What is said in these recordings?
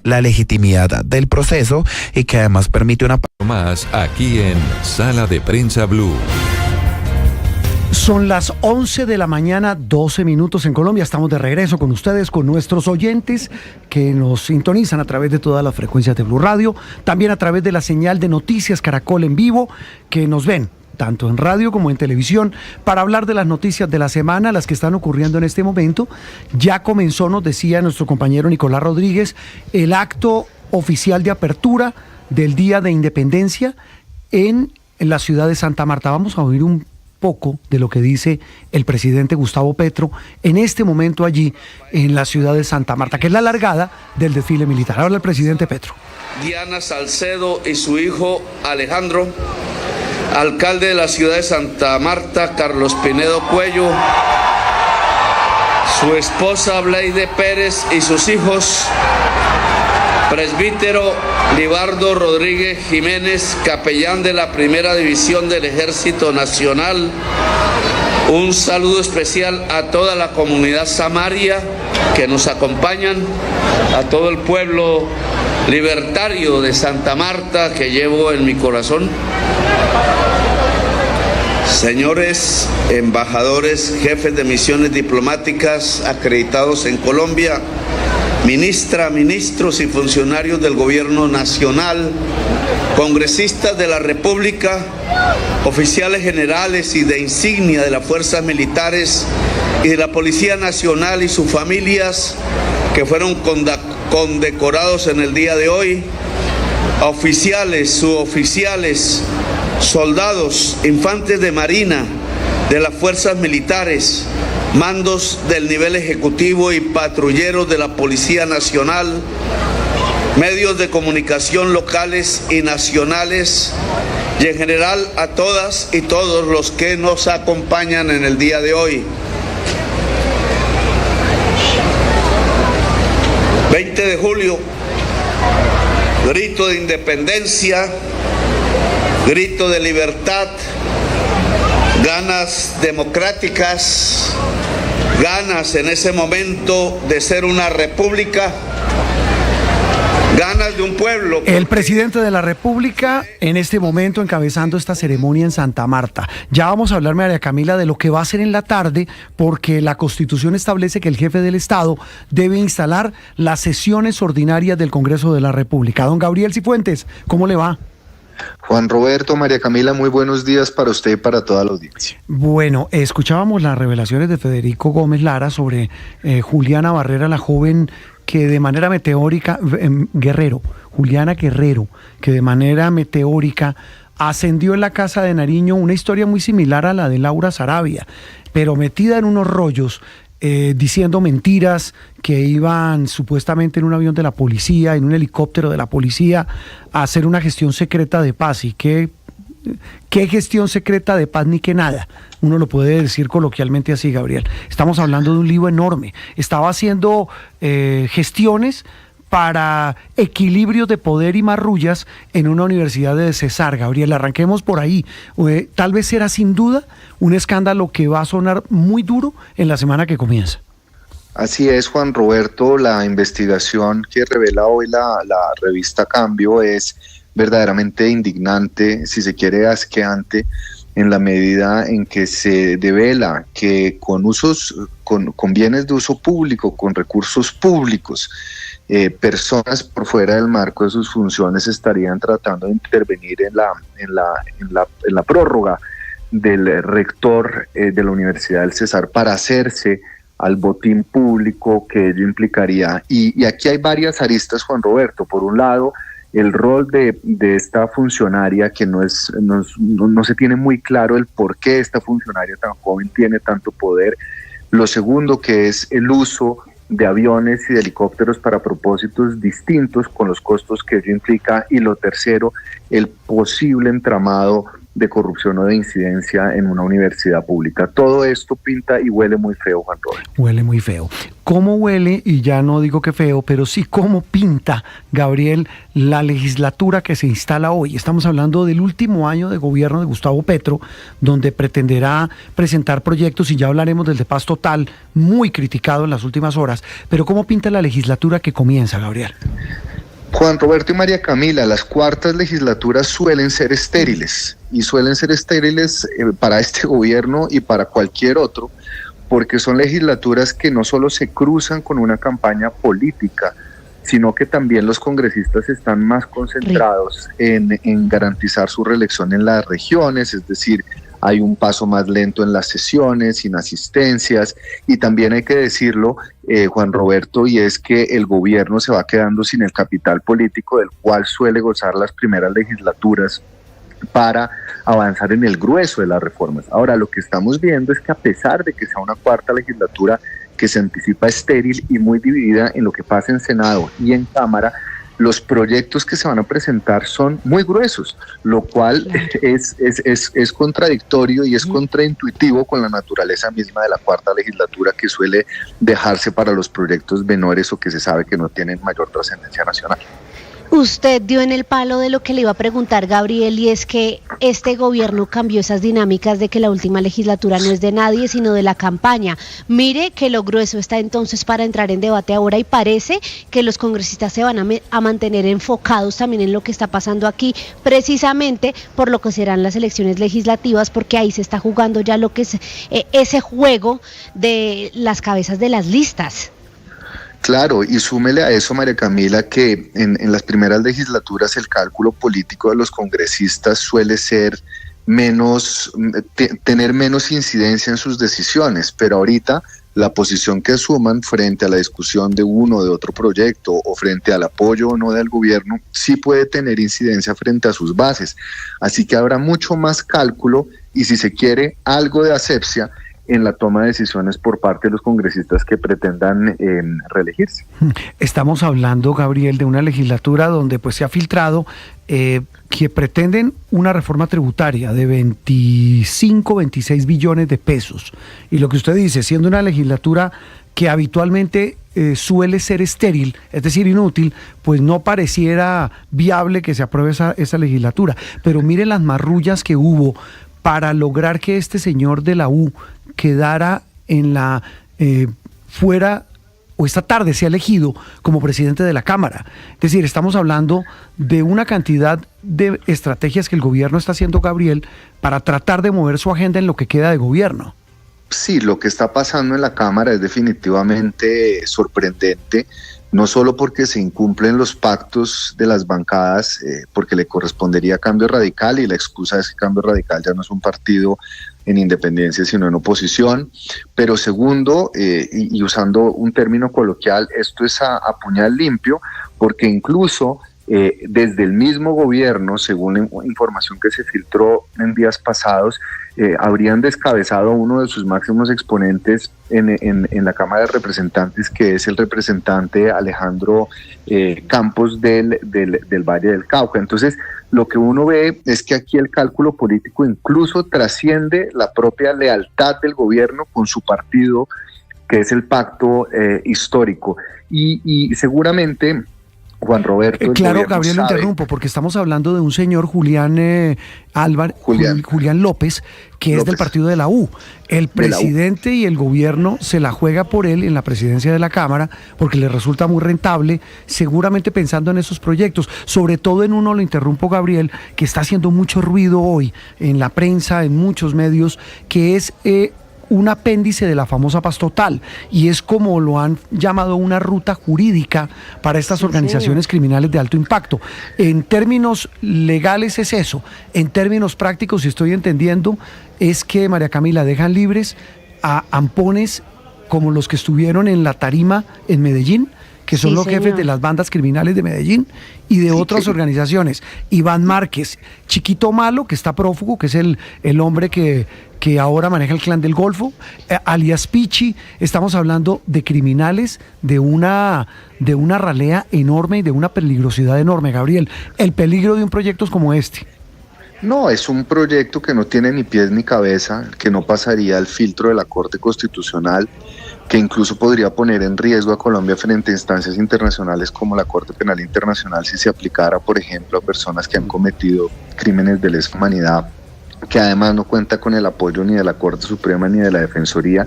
la legitimidad del proceso y que además permite una... Más aquí en Sala de Prensa Blue. Son las 11 de la mañana, 12 minutos en Colombia. Estamos de regreso con ustedes, con nuestros oyentes que nos sintonizan a través de todas las frecuencias de Blue Radio, también a través de la señal de Noticias Caracol en vivo, que nos ven tanto en radio como en televisión, para hablar de las noticias de la semana, las que están ocurriendo en este momento. Ya comenzó, nos decía nuestro compañero Nicolás Rodríguez, el acto oficial de apertura del Día de Independencia en la ciudad de Santa Marta. Vamos a oír un poco de lo que dice el presidente Gustavo Petro en este momento allí en la ciudad de Santa Marta, que es la largada del desfile militar. Habla el presidente Petro. Diana Salcedo y su hijo Alejandro, alcalde de la ciudad de Santa Marta, Carlos Pinedo Cuello, su esposa Bleide Pérez y sus hijos, presbítero Libardo Rodríguez Jiménez, capellán de la Primera División del Ejército Nacional. Un saludo especial a toda la comunidad samaria que nos acompañan, a todo el pueblo libertario de Santa Marta que llevo en mi corazón. Señores embajadores, jefes de misiones diplomáticas acreditados en Colombia, ministra, ministros y funcionarios del gobierno nacional, congresistas de la República, oficiales generales y de insignia de las fuerzas militares y de la Policía Nacional y sus familias que fueron condecorados en el día de hoy, oficiales, suboficiales, soldados, infantes de marina, de las fuerzas militares, mandos del nivel ejecutivo y patrulleros de la Policía Nacional, medios de comunicación locales y nacionales, y en general a todas y todos los que nos acompañan en el día de hoy. 20 de julio, grito de independencia, grito de libertad, ganas democráticas, ganas en ese momento de ser una república, ganas de un pueblo. El presidente de la República en este momento encabezando esta ceremonia en Santa Marta. Ya vamos a hablar, María Camila, de lo que va a hacer en la tarde, porque la Constitución establece que el jefe del Estado debe instalar las sesiones ordinarias del Congreso de la República. Don Gabriel Cifuentes, ¿cómo le va? Juan Roberto, María Camila, muy buenos días para usted y para toda la audiencia. Bueno, escuchábamos las revelaciones de Federico Gómez Lara sobre Juliana Barrera, la joven que de manera meteórica, Juliana Guerrero, que de manera meteórica ascendió en la Casa de Nariño, una historia muy similar a la de Laura Sarabia, pero metida en unos rollos, diciendo mentiras, que iban supuestamente en un avión de la policía, en un helicóptero de la policía, a hacer una gestión secreta de paz. ¿Y qué gestión secreta de paz ni qué nada? Uno lo puede decir coloquialmente así, Gabriel. Estamos hablando de un lío enorme. Estaba haciendo gestiones para equilibrios de poder y marrullas en una universidad de Cesar. Gabriel, arranquemos por ahí. Tal vez será sin duda un escándalo que va a sonar muy duro en la semana que comienza. Así es, Juan Roberto, la investigación que revela hoy la revista Cambio es verdaderamente indignante, si se quiere asqueante, en la medida en que se devela que con bienes de uso público, con recursos públicos, personas por fuera del marco de sus funciones estarían tratando de intervenir en la prórroga del rector de la Universidad del Cesar para hacerse al botín público que ello implicaría. Y aquí hay varias aristas, Juan Roberto. Por un lado, el rol de esta funcionaria, que no se tiene muy claro el por qué esta funcionaria tan joven tiene tanto poder. Lo segundo, que es el uso de aviones y de helicópteros para propósitos distintos con los costos que ello implica. Y lo tercero, el posible entramado de corrupción o de incidencia en una universidad pública. Todo esto pinta y huele muy feo, Juan Roberto. Huele muy feo. ¿Cómo huele? Y ya no digo que feo, pero sí cómo pinta, Gabriel, la legislatura que se instala hoy. Estamos hablando del último año de gobierno de Gustavo Petro, donde pretenderá presentar proyectos, y ya hablaremos del de Paz Total, muy criticado en las últimas horas. Pero ¿cómo pinta la legislatura que comienza, Gabriel? Juan Roberto y María Camila, las cuartas legislaturas suelen ser estériles, y suelen ser estériles para este gobierno y para cualquier otro, porque son legislaturas que no solo se cruzan con una campaña política, sino que también los congresistas están más concentrados en garantizar su reelección en las regiones, es decir, hay un paso más lento en las sesiones, sin asistencias, y también hay que decirlo, Juan Roberto, y es que el gobierno se va quedando sin el capital político del cual suele gozar las primeras legislaturas para avanzar en el grueso de las reformas. Ahora, lo que estamos viendo es que a pesar de que sea una cuarta legislatura que se anticipa estéril y muy dividida en lo que pasa en Senado y en Cámara, los proyectos que se van a presentar son muy gruesos, lo cual es contradictorio y es contraintuitivo con la naturaleza misma de la cuarta legislatura, que suele dejarse para los proyectos menores o que se sabe que no tienen mayor trascendencia nacional. Usted dio en el palo de lo que le iba a preguntar, Gabriel, y es que este gobierno cambió esas dinámicas de que la última legislatura no es de nadie, sino de la campaña. Mire que lo grueso está entonces para entrar en debate ahora, y parece que los congresistas se van a mantener enfocados también en lo que está pasando aquí, precisamente por lo que serán las elecciones legislativas, porque ahí se está jugando ya lo que es ese juego de las cabezas de las listas. Claro, y súmele a eso, María Camila, que en las primeras legislaturas el cálculo político de los congresistas suele ser tener menos incidencia en sus decisiones, pero ahorita la posición que asuman frente a la discusión de uno o de otro proyecto o frente al apoyo o no del gobierno sí puede tener incidencia frente a sus bases. Así que habrá mucho más cálculo y, si se quiere, algo de asepsia en la toma de decisiones por parte de los congresistas que pretendan reelegirse. Estamos hablando, Gabriel, de una legislatura donde pues se ha filtrado que pretenden una reforma tributaria de 26 billones de pesos. Y lo que usted dice, siendo una legislatura que habitualmente suele ser estéril, es decir, inútil, pues no pareciera viable que se apruebe esa legislatura. Pero mire las marrullas que hubo para lograr que este señor de la U quedara en la fuera, o esta tarde sea elegido como presidente de la Cámara. Es decir, estamos hablando de una cantidad de estrategias que el gobierno está haciendo, Gabriel, para tratar de mover su agenda en lo que queda de gobierno. Sí, lo que está pasando en la Cámara es definitivamente sorprendente, no solo porque se incumplen los pactos de las bancadas, porque le correspondería Cambio Radical, y la excusa es que Cambio Radical ya no es un partido en independencia, sino en oposición, pero segundo, y usando un término coloquial, esto es a puñal limpio, porque incluso desde el mismo gobierno, según la información que se filtró en días pasados, habrían descabezado a uno de sus máximos exponentes en la Cámara de Representantes, que es el representante Alejandro Campos del Valle del Cauca. Entonces, lo que uno ve es que aquí el cálculo político incluso trasciende la propia lealtad del gobierno con su partido, que es el pacto histórico. Y seguramente, Juan Roberto... Claro, Gabriel, lo interrumpo, porque estamos hablando de un señor Julián López, que es del partido de la U. El presidente y el gobierno se la juega por él en la presidencia de la Cámara, porque le resulta muy rentable, seguramente pensando en esos proyectos. Sobre todo en uno, lo interrumpo, Gabriel, que está haciendo mucho ruido hoy en la prensa, en muchos medios, que es... un apéndice de la famosa Paz Total, y es como lo han llamado una ruta jurídica para estas organizaciones criminales de alto impacto. En términos legales es eso, en términos prácticos, si estoy entendiendo, es que, María Camila, dejan libres a ampones como los que estuvieron en la tarima en Medellín, que son los jefes de las bandas criminales de Medellín y de otras organizaciones. Iván Márquez, Chiquito Malo, que está prófugo, que es el hombre que ahora maneja el Clan del Golfo, alias Pichi. Estamos hablando de criminales de una ralea enorme y de una peligrosidad enorme, Gabriel. El peligro de un proyecto como este. No, es un proyecto que no tiene ni pies ni cabeza, que no pasaría el filtro de la Corte Constitucional, que incluso podría poner en riesgo a Colombia frente a instancias internacionales como la Corte Penal Internacional si se aplicara, por ejemplo, a personas que han cometido crímenes de lesa humanidad, que además no cuenta con el apoyo ni de la Corte Suprema ni de la Defensoría,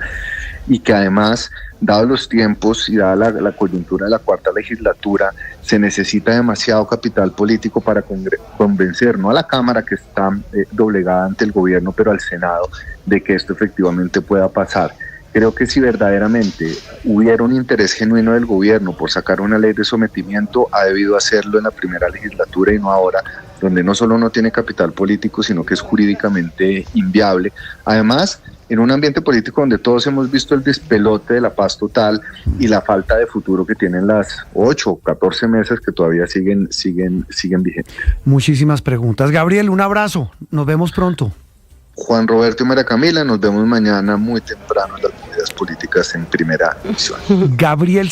y que además, dados los tiempos y dada la coyuntura de la cuarta legislatura, se necesita demasiado capital político para convencer, no a la Cámara, que está doblegada ante el gobierno, pero al Senado, de que esto efectivamente pueda pasar. Creo que si verdaderamente hubiera un interés genuino del gobierno por sacar una ley de sometimiento, ha debido hacerlo en la primera legislatura y no ahora, donde no solo no tiene capital político, sino que es jurídicamente inviable. Además, en un ambiente político donde todos hemos visto el despelote de la paz total y la falta de futuro que tienen las 8 o 14 mesas que todavía siguen vigentes. Muchísimas preguntas. Gabriel, un abrazo. Nos vemos pronto. Juan Roberto y María Camila, nos vemos mañana muy temprano en las medidas políticas en primera emisión. Gabriel